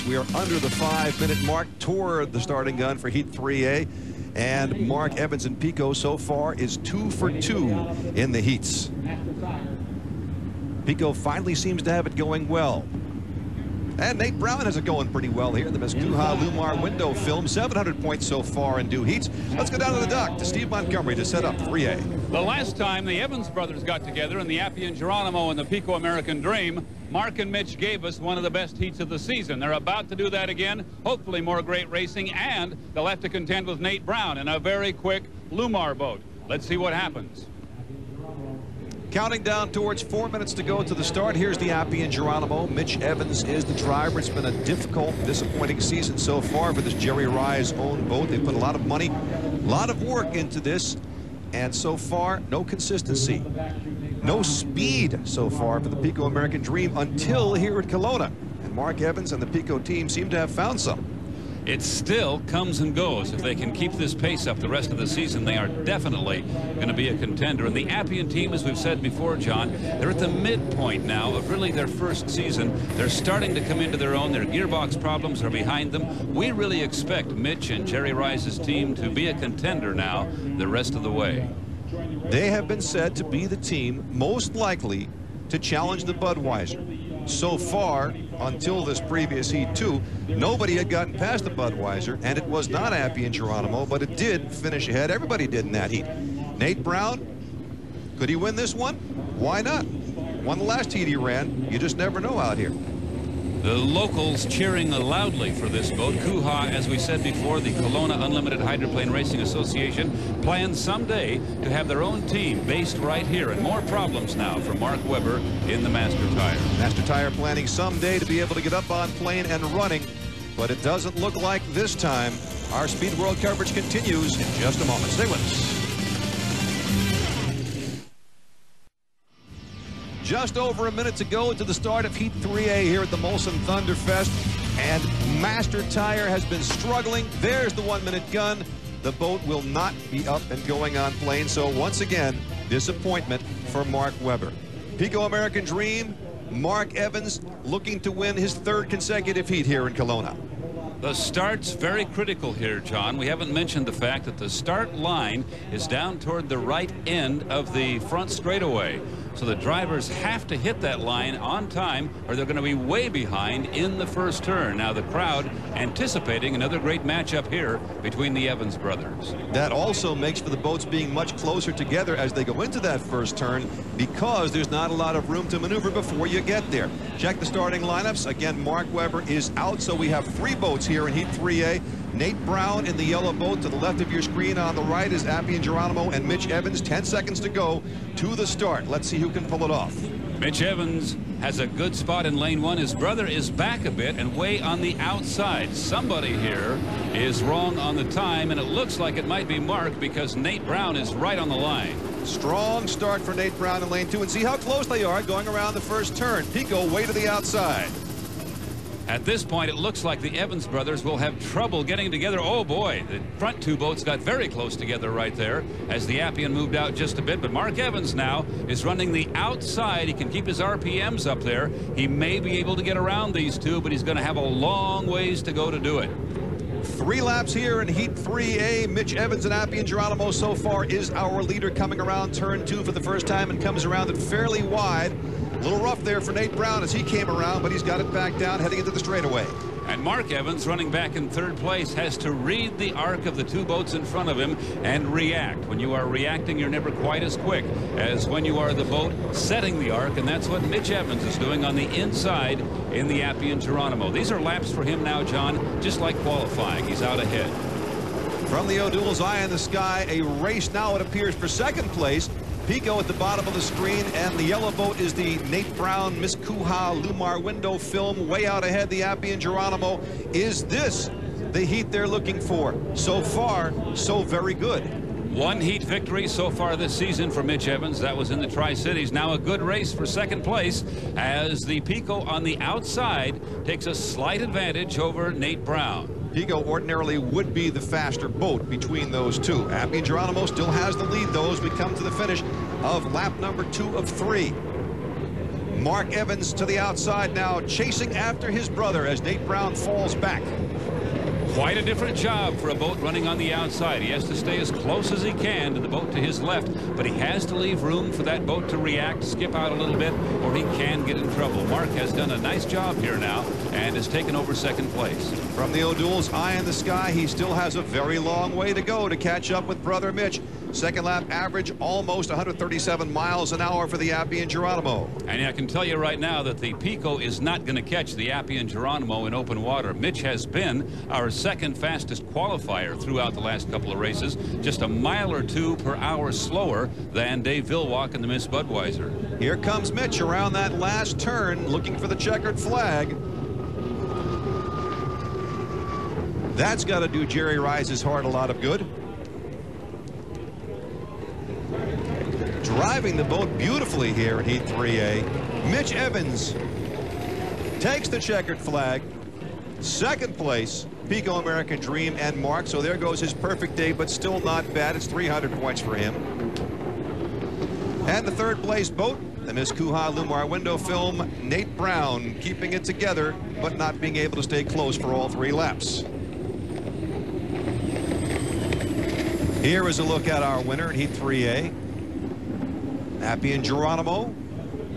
as we are under the 5-minute mark toward the starting gun for Heat 3A. And Mark Evans and Pico so far is 2 for 2 in the heats. Pico finally seems to have it going well. And Nate Brown has it going pretty well here. The Miss Lumar window film, 700 points so far in 2 heats. Let's go down to the dock to Steve Montgomery to set up 3A. The last time the Evans brothers got together in the Appian Geronimo and the Pico American Dream, Mark and Mitch gave us one of the best heats of the season. They're about to do that again. Hopefully more great racing, and they'll have to contend with Nate Brown in a very quick Lumar boat. Let's see what happens. Counting down towards 4 minutes to go to the start. Here's the Appian Geronimo. Mitch Evans is the driver. It's been a difficult, disappointing season so far for this Jerry Rise-owned boat. They put a lot of money, a lot of work into this, and so far, no consistency. No speed so far for the Pico American Dream until here at Kelowna. And Mark Evans and the Pico team seem to have found some. It still comes and goes. If they can keep this pace up the rest of the season, they are definitely going to be a contender. And the Appian team, as we've said before, John, they're at the midpoint now of really their first season. They're starting to come into their own. Their gearbox problems are behind them. We really expect Mitch and Jerry Rice's team to be a contender now the rest of the way. They have been said to be the team most likely to challenge the Budweiser. So far, until this previous heat 2, nobody had gotten past the Budweiser, and it was not Appian Geronimo, but it did finish ahead. Everybody did in that heat. Nate Brown, could he win this one? Why not? Won the last heat he ran. You just never know out here. The locals cheering loudly for this boat. Kuha, as we said before, the Kelowna Unlimited Hydroplane Racing Association plans someday to have their own team based right here. And more problems now for Mark Webber in the Master Tire. Master Tire planning someday to be able to get up on plane and running, but it doesn't look like this time. Our Speed World coverage continues in just a moment. Stay with us. Just over a minute to go to the start of Heat 3A here at the Molson Thunderfest, and Master Tire has been struggling. There's the 1-minute gun. The boat will not be up and going on plane, so once again, disappointment for Mark Webber. Pico American Dream, Mark Evans looking to win his 3rd consecutive heat here in Kelowna. The start's very critical here, John. We haven't mentioned the fact that the start line is down toward the right end of the front straightaway. So the drivers have to hit that line on time, or they're going to be way behind in the first turn. Now the crowd anticipating another great matchup here between the Evans brothers. That also makes for the boats being much closer together as they go into that first turn, because there's not a lot of room to maneuver before you get there. Check the starting lineups. Again, Mark Webber is out, so we have 3 boats here in Heat 3A. Nate Brown in the yellow boat. To the left of your screen on the right is Appian Geronimo and Mitch Evans. 10 seconds to go to the start. Let's see who can pull it off. Mitch Evans has a good spot in lane 1. His brother is back a bit and way on the outside. Somebody here is wrong on the time, and it looks like it might be Mark, because Nate Brown is right on the line. Strong start for Nate Brown in lane 2, and see how close they are going around the first turn. Pico way to the outside. At this point, it looks like the Evans brothers will have trouble getting together. Oh boy, the front 2 boats got very close together right there as the Appian moved out just a bit. But Mark Evans now is running the outside. He can keep his RPMs up there. He may be able to get around these 2, but he's going to have a long ways to go to do it. 3 laps here in Heat 3A. Mitch Evans and Appian Geronimo so far is our leader, coming around turn 2 for the first time and comes around it fairly wide. A little rough there for Nate Brown as he came around, but he's got it back down heading into the straightaway. And Mark Evans, running back in 3rd place, has to read the arc of the 2 boats in front of him and react. When you are reacting, you're never quite as quick as when you are the boat setting the arc, and that's what Mitch Evans is doing on the inside in the Appian Geronimo. These are laps for him now, John, just like qualifying. He's out ahead. From the O'Doul's eye in the sky, a race now, it appears, for 2nd place. Pico at the bottom of the screen, and the yellow boat is the Nate Brown Miss Lumar window film. Way out ahead, the Appian Geronimo. Is this the heat they're looking for? So far, so very good. 1 heat victory so far this season for Mitch Evans. That was in the Tri-Cities. Now a good race for 2nd place as the Pico on the outside takes a slight advantage over Nate Brown. Pico ordinarily would be the faster boat between those 2. Appian Geronimo still has the lead, though, as we come to the finish of lap number 2 of 3. Mark Evans to the outside now, chasing after his brother as Nate Brown falls back. Quite a different job for a boat running on the outside. He has to stay as close as he can to the boat to his left, but he has to leave room for that boat to react, skip out a little bit, or he can get in trouble. Mark has done a nice job here now and has taken over second place. From the O'Doul's eye in the sky, he still has a very long way to go to catch up with brother Mitch. Second lap average almost 137 miles an hour for the Appian Geronimo. And I can tell you right now that the Pico is not going to catch the Appian Geronimo in open water. Mitch has been our second fastest qualifier throughout the last couple of races, just a mile or two per hour slower than Dave Villwock and the Miss Budweiser. Here comes Mitch around that last turn, looking for the checkered flag. That's got to do Jerry Rice's heart a lot of good. Driving the boat beautifully here in Heat 3A. Mitch Evans takes the checkered flag. Second place, Pico American Dream and Mark. So there goes his perfect day, but still not bad. It's 300 points for him. And the third place boat, the Miss Kuha Lumar window film, Nate Brown keeping it together, but not being able to stay close for all 3 laps. Here is a look at our winner in Heat 3A. Appian Geronimo.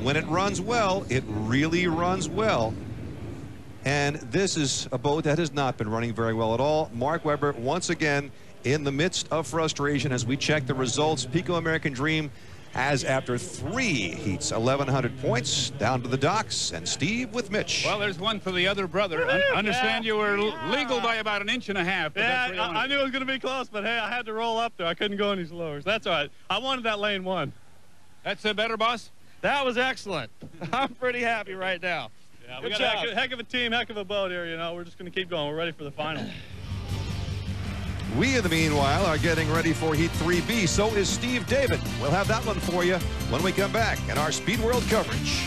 When it runs well, it really runs well. And this is a boat that has not been running very well at all. Mark Webber, once again, in the midst of frustration as we check the results. Pico American Dream has, after 3 heats, 1,100 points, down to the docks, and Steve with Mitch. Well, there's one for the other brother. Understand you were legal by about 1.5 inches. Yeah, I knew it was going to be close, but hey, I had to roll up there. I couldn't go any slower. So that's all right. I wanted that lane 1. That's better, boss? That was excellent. I'm pretty happy right now. Yeah, we got a heck of a team, heck of a boat here, you know. We're just going to keep going. We're ready for the final. We, in the meanwhile, are getting ready for Heat 3B. So is Steve David. We'll have that one for you when we come back in our Speed World coverage.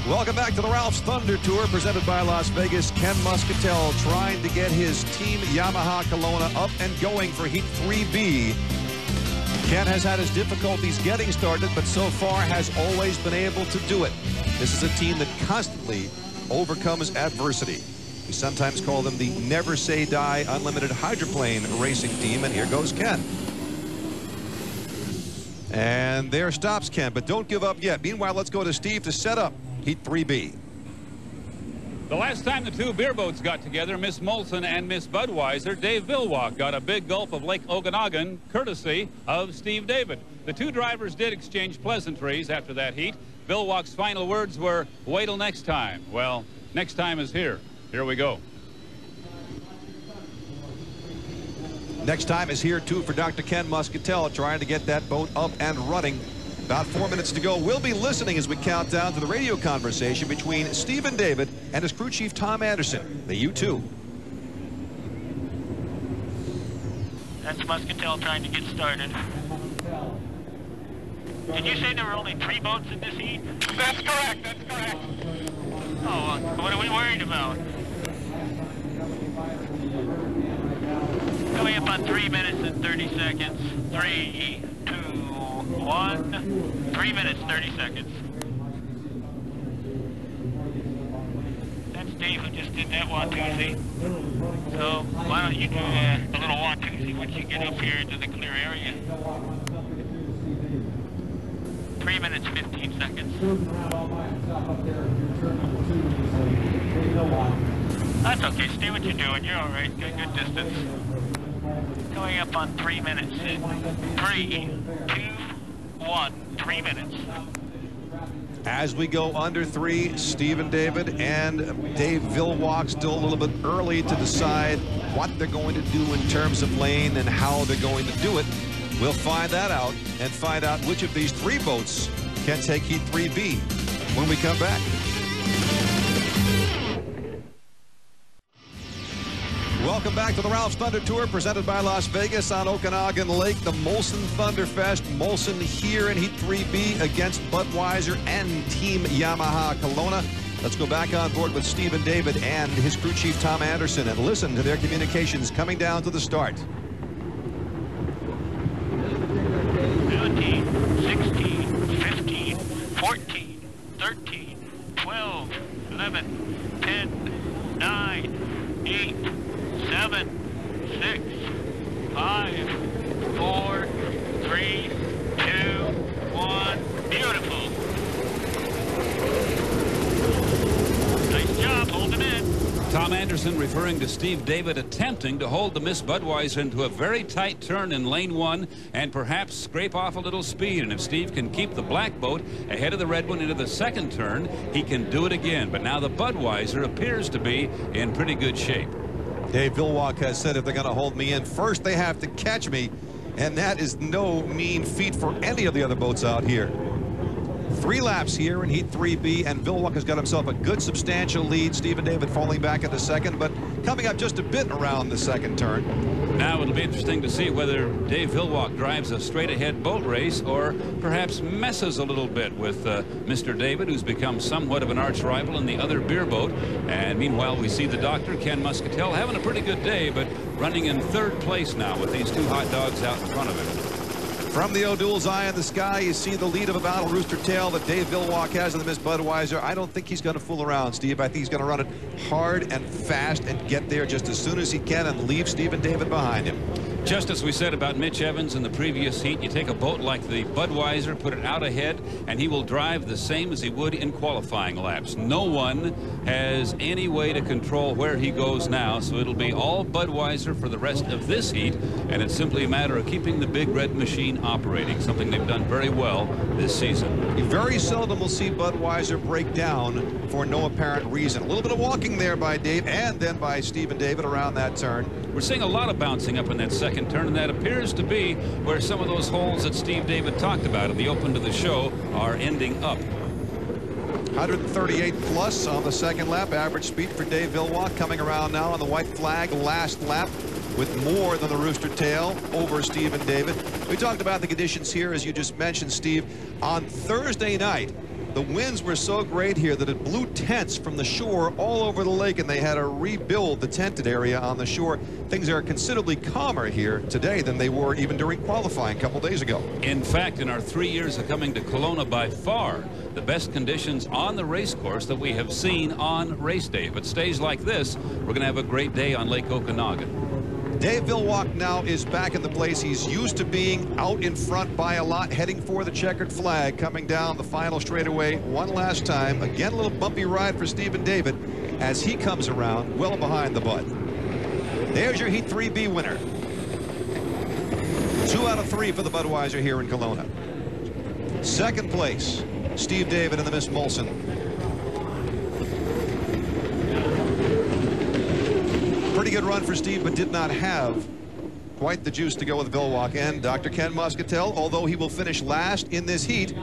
Welcome back to the Ralph's Thunder Tour presented by Las Vegas. Ken Muscatel trying to get his team Yamaha Kelowna up and going for Heat 3B. Ken has had his difficulties getting started, but so far has always been able to do it. This is a team that constantly overcomes adversity. We sometimes call them the never say die unlimited hydroplane racing team, and here goes Ken. And there stops Ken, but don't give up yet. Meanwhile, let's go to Steve to set up Heat 3B. The last time the two beer boats got together, Miss Molson and Miss Budweiser, Dave Villwock got a big gulp of Lake Okanagan, courtesy of Steve David. The two drivers did exchange pleasantries after that heat. Villwock's final words were, wait till next time. Well, next time is here. Here we go. Next time is here, too, for Dr. Ken Muscatel, trying to get that boat up and running. About 4 minutes to go. We'll be listening as we count down to the radio conversation between Stephen David and his crew chief, Tom Anderson, the U2. That's Muscatel trying to get started. Did you say there were only 3 boats in this heat? That's correct, that's correct. Oh, what are we worried about? Coming up on 3 minutes and 30 seconds. 3, 2, 1. 3 minutes, 30 seconds. That's Dave who just did that one-two-see. So why don't you do a little one-two-see once you get up here into the clear area. 3 minutes, 15 seconds. That's okay. Stay what you're doing. You're all right. Good distance. Going up on 3 minutes. 3, 2, 1. 3 minutes. As we go under 3, Stephen David and Dave Villwock still a little bit early to decide what they're going to do in terms of lane and how they're going to do it. We'll find that out and find out which of these 3 boats can take Heat 3B when we come back. Welcome back to the Ralph's Thunder Tour presented by Las Vegas on Okanagan Lake. The Molson Thunderfest. Molson here in Heat 3B against Budweiser and Team Yamaha Kelowna. Let's go back on board with Stephen David and his crew chief Tom Anderson and listen to their communications coming down to the start. 13, 12, 11, 10, 9, 8, 7, 6, 5, 4, 3, 2, 1. Beautiful. Nice job holding in. Tom Anderson referring to Steve David attempting to hold the Miss Budweiser into a very tight turn in lane 1 and perhaps scrape off a little speed. And if Steve can keep the black boat ahead of the red one into the second turn, he can do it again. But now the Budweiser appears to be in pretty good shape. Dave Villwock has said if they're going to hold me in, first they have to catch me. And that is no mean feat for any of the other boats out here. 3 laps here in Heat 3B, and Villwock has got himself a good substantial lead. Stephen David falling back into second, but coming up just a bit around the second turn. Now it'll be interesting to see whether Dave Villwock drives a straight-ahead boat race or perhaps messes a little bit with Mr. David, who's become somewhat of an arch rival in the other beer boat. And meanwhile, we see the doctor, Ken Muscatel, having a pretty good day, but running in 3rd place now with these 2 hot dogs out in front of him. From the O'Doul's eye in the sky, you see the lead of a battle rooster tail that Dave Villwock has in the Miss Budweiser. I don't think he's going to fool around, Steve. I think he's going to run it hard and fast and get there just as soon as he can and leave Stephen David behind him. Just as we said about Mitch Evans in the previous heat, you take a boat like the Budweiser, put it out ahead, and he will drive the same as he would in qualifying laps. No one has any way to control where he goes now, so it'll be all Budweiser for the rest of this heat, and it's simply a matter of keeping the big red machine operating, something they've done very well this season. You very seldom will see Budweiser break down for no apparent reason. A little bit of walking there by Dave and then by Stephen David around that turn. We're seeing a lot of bouncing up in that second turn, and that appears to be where some of those holes that Steve David talked about in the open to the show are ending up. 138 plus on the second lap. Average speed for Dave Villwock coming around now on the white flag last lap with more than the rooster tail over Stephen David. We talked about the conditions here, as you just mentioned, Steve. On Thursday night, the winds were so great here that it blew tents from the shore all over the lake, and they had to rebuild the tented area on the shore. Things are considerably calmer here today than they were even during qualifying a couple days ago. In fact, in our 3 years of coming to Kelowna, by far the best conditions on the race course that we have seen on race day. If it stays like this, we're going to have a great day on Lake Okanagan. Dave Villwock now is back in the place he's used to being, out in front by a lot, heading for the checkered flag, coming down the final straightaway one last time. Again, a little bumpy ride for Stephen David as he comes around well behind the Bud. There's your Heat 3B winner. 2 out of 3 for the Budweiser here in Kelowna. Second place, Steve David and the Miss Molson. Pretty good run for Steve, but did not have quite the juice to go with Villwock. And Dr. Ken Muscatel, although he will finish last in this heat,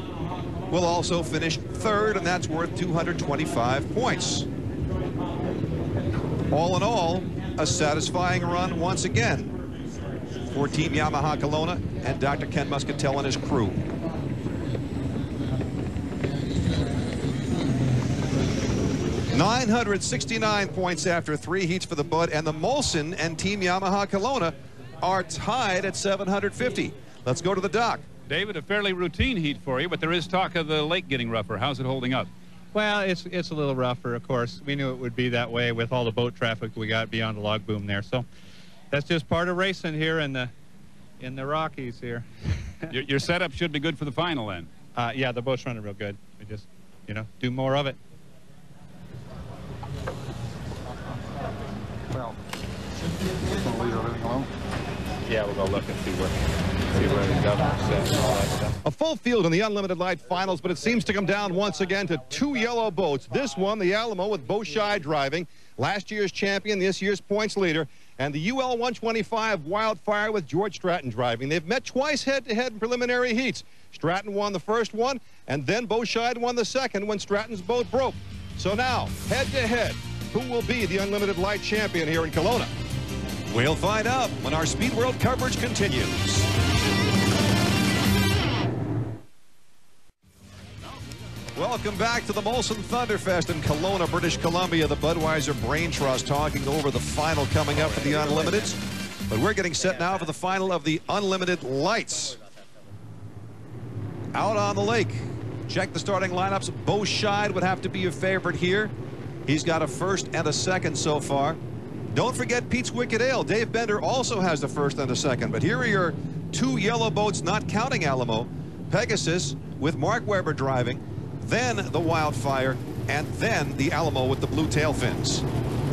will also finish 3rd, and that's worth 225 points. All in all, a satisfying run once again for Team Yamaha Kelowna and Dr. Ken Muscatel and his crew. $969 points after 3 heats for the Bud, and the Molson and Team Yamaha Kelowna are tied at 750. Let's go to the dock. David, a fairly routine heat for you, but there is talk of the lake getting rougher. How's it holding up? Well, it's a little rougher, of course. We knew it would be that way with all the boat traffic we got beyond the log boom there. So that's just part of racing here in the Rockies here. Your setup should be good for the final then. Yeah, the boat's running real good. We just, do more of it. Well, we'll leave everything alone. Yeah, we'll go look and see where the governor's at and all that stuff. A full field in the Unlimited Light Finals, but it seems to come down once again to 2 yellow boats. This one, the Alamo, with Bo Shai driving, last year's champion, this year's points leader, and the UL 125 Wildfire with George Stratton driving. They've met twice head-to-head in preliminary heats. Stratton won the first one, and then Bo Shai won the second when Stratton's boat broke. So now, head-to-head, who will be the Unlimited Light champion here in Kelowna? We'll find out when our Speed World coverage continues. Welcome back to the Molson Thunderfest in Kelowna, British Columbia. The Budweiser Brain Trust talking over the final coming up for the Unlimiteds. But we're getting set now for the final of the Unlimited Lights. Out on the lake, check the starting lineups. Bo Scheid would have to be your favorite here. He's got a first and a second so far. Don't forget Pete's Wicked Ale. Dave Bender also has the first and a second. But here are your two yellow boats, not counting Alamo. Pegasus with Mark Webber driving, then the Wildfire, and then the Alamo with the blue tail fins.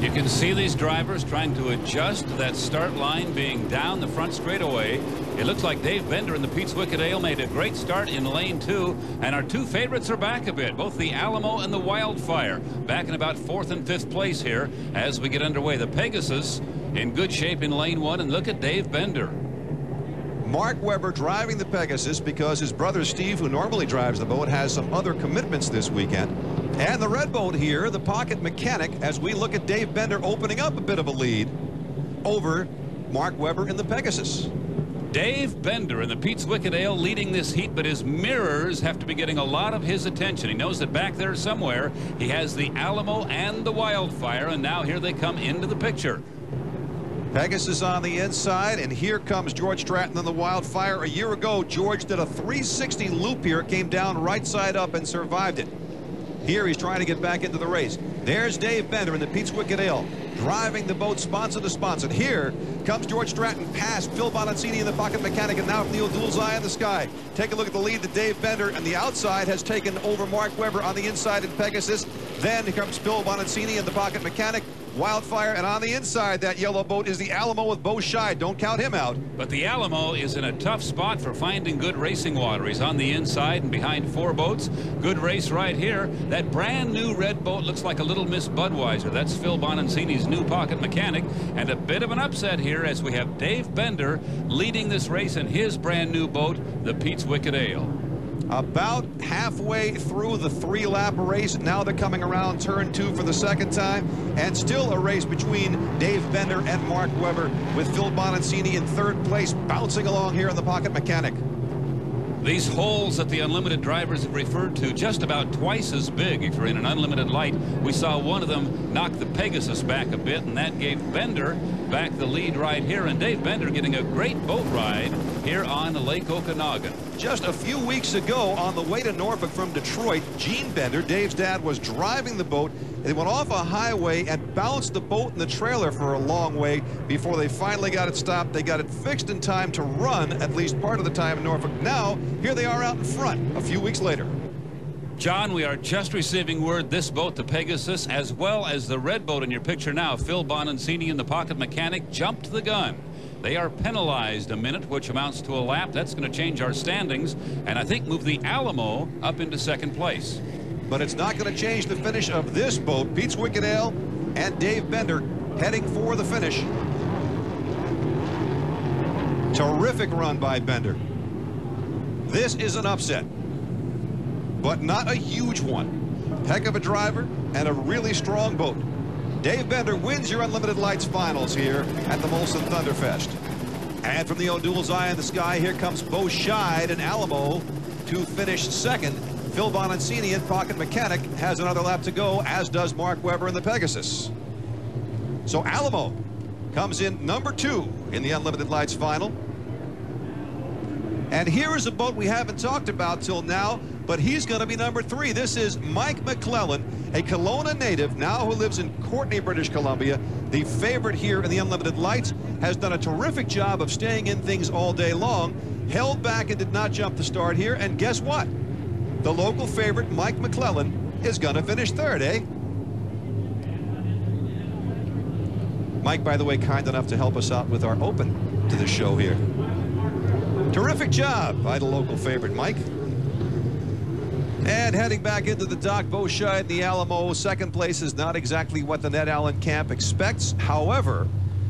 You can see these drivers trying to adjust to that start line being down the front straightaway. It looks like Dave Bender and the Pete's Wicked Ale made a great start in lane 2, and our two favorites are back a bit, both the Alamo and the Wildfire, back in about 4th and 5th place here as we get underway. The Pegasus in good shape in lane 1, and look at Dave Bender. Mark Webber driving the Pegasus because his brother Steve, who normally drives the boat, has some other commitments this weekend. And the red boat here, the Pocket Mechanic, as we look at Dave Bender opening up a bit of a lead over Mark Webber in the Pegasus. Dave Bender in the Pete's Wicked Ale leading this heat, but his mirrors have to be getting a lot of his attention. He knows that back there somewhere he has the Alamo and the Wildfire, and now here they come into the picture. Pegasus on the inside, and here comes George Stratton on the Wildfire. A year ago, George did a 360 loop here, came down right side up and survived it. Here he's trying to get back into the race. There's Dave Bender in the Pete's Wicked Ale, driving the boat sponsor to sponsor. Here comes George Stratton past Phil Bonazzini in the Pocket Mechanic, and now from the O'Doul's Eye in the sky. Take a look at the lead that Dave Bender and the outside has taken over Mark Webber on the inside in Pegasus. Then here comes Phil Bonazzini in the Pocket Mechanic, Wildfire, and on the inside that yellow boat is the Alamo with Bo Scheid. Don't count him out. But the Alamo is in a tough spot for finding good racing water. He's on the inside and behind 4 boats. Good race right here. That brand new red boat looks like a little Miss Budweiser. That's Phil Bonazzini's new Pocket Mechanic. And a bit of an upset here as we have Dave Bender leading this race in his brand new boat, the Pete's Wicked Ale. About halfway through the 3-lap race. Now they're coming around turn 2 for the second time, and still a race between Dave Bender and Mark Webber, with Phil Bonazzini in 3rd place, bouncing along here in the Pocket Mechanic. These holes that the unlimited drivers have referred to, just about twice as big if you're in an unlimited light. We saw one of them knock the Pegasus back a bit, and that gave Bender back the lead right here. And Dave Bender getting a great boat ride here on Lake Okanagan. Just a few weeks ago, on the way to Norfolk from Detroit, Gene Bender, Dave's dad, was driving the boat. They went off a highway and bounced the boat and the trailer for a long way before they finally got it stopped. They got it fixed in time to run at least part of the time in Norfolk. Now, here they are out in front a few weeks later. John, we are just receiving word this boat, the Pegasus, as well as the red boat in your picture now, Phil Bonazzini and the Pocket Mechanic, jumped the gun. They are penalized a minute, which amounts to a lap. That's going to change our standings, and I think move the Alamo up into 2nd place. But it's not going to change the finish of this boat. Pete's Wicked Ale and Dave Bender heading for the finish. Terrific run by Bender. This is an upset, but not a huge one. Heck of a driver and a really strong boat. Dave Bender wins your Unlimited Lights finals here at the Molson Thunderfest. And from the O'Doul's Eye in the sky, here comes Bo Scheid and Alamo to finish 2nd. Phil Bonazzini in Pocket Mechanic has another lap to go, as does Mark Webber in the Pegasus. So Alamo comes in number 2 in the Unlimited Lights final. And here is a boat we haven't talked about till now, but he's going to be number 3. This is Mike McClellan, a Kelowna native, now who lives in Courtenay, British Columbia. The favorite here in the Unlimited Lights, has done a terrific job of staying in things all day long, held back and did not jump the start here, and guess what? The local favorite, Mike McClellan, is going to finish 3rd, eh? Mike, by the way, kind enough to help us out with our open to the show here. Terrific job by the local favorite, Mike. And heading back into the dock, Bo Scheid in the Alamo. 2nd place is not exactly what the Ned Allen camp expects. However,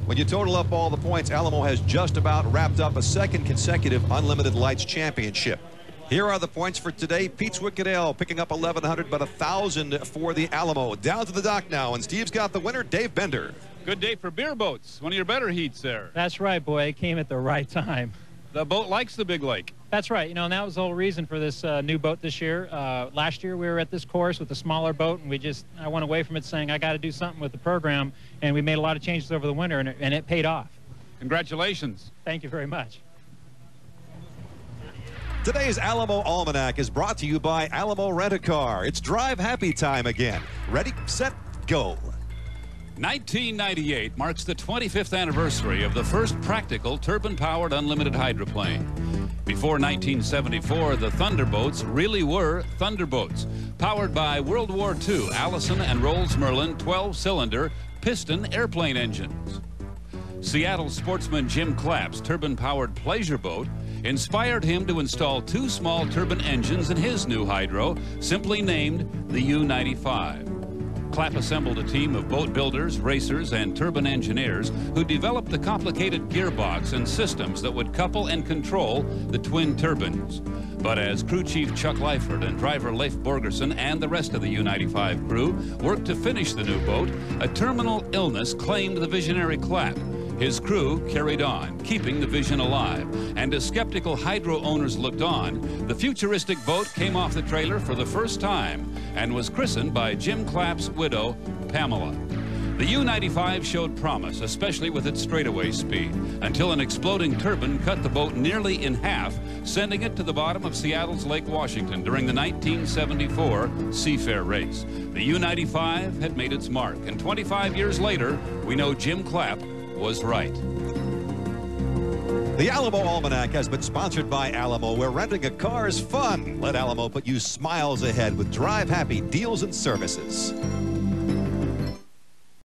when you total up all the points, Alamo has just about wrapped up a 2nd consecutive Unlimited Lights championship. Here are the points for today. Pete's Wicked Ale picking up 1,100, but 1,000 for the Alamo. Down to the dock now, and Steve's got the winner, Dave Bender. Good day for beer boats. One of your better heats there. That's right, boy. It came at the right time. The boat likes the big lake. That's right. You know, and that was the whole reason for this new boat this year. Last year we were at this course with a smaller boat, and I went away from it saying I got to do something with the program, and we made a lot of changes over the winter, and it paid off. Congratulations. Thank you very much. Today's Alamo Almanac is brought to you by Alamo Rent-A-Car. It's drive happy time again. Ready, set, go. 1998 marks the 25th anniversary of the first practical turbine-powered unlimited hydroplane. Before 1974, the Thunderboats really were Thunderboats, powered by World War II Allison and Rolls Merlin 12-cylinder piston airplane engines. Seattle sportsman Jim Clapp's turbine-powered pleasure boat inspired him to install 2 small turbine engines in his new hydro, simply named the U-95. Clapp assembled a team of boat builders, racers, and turbine engineers who developed the complicated gearbox and systems that would couple and control the twin turbines. But as crew chief Chuck Leifert and driver Leif Borgerson and the rest of the U-95 crew worked to finish the new boat, a terminal illness claimed the visionary Clapp. His crew carried on, keeping the vision alive. And as skeptical hydro owners looked on, the futuristic boat came off the trailer for the first time and was christened by Jim Clapp's widow, Pamela. The U-95 showed promise, especially with its straightaway speed, until an exploding turbine cut the boat nearly in half, sending it to the bottom of Seattle's Lake Washington during the 1974 Seafair race. The U-95 had made its mark, and 25 years later, we know Jim Clapp was right. The Alamo Almanac has been sponsored by Alamo, where renting a car is fun. Let Alamo put you smiles ahead with drive happy deals and services.